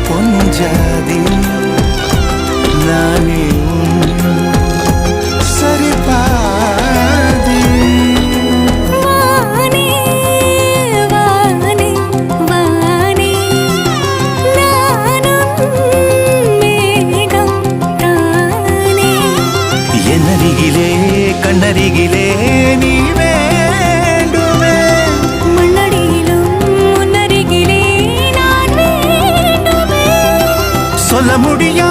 பொஞ்சாதி நானே சரிபாதி. வானே வானே வானே நானும் மேகம் தானே. என்னருகிலே கண்ணருகிலே நீ வேண்டுமே. மண்ணடியிலும் முன்னருகிலே நான் வேண்டுமே. சொல்ல முடியா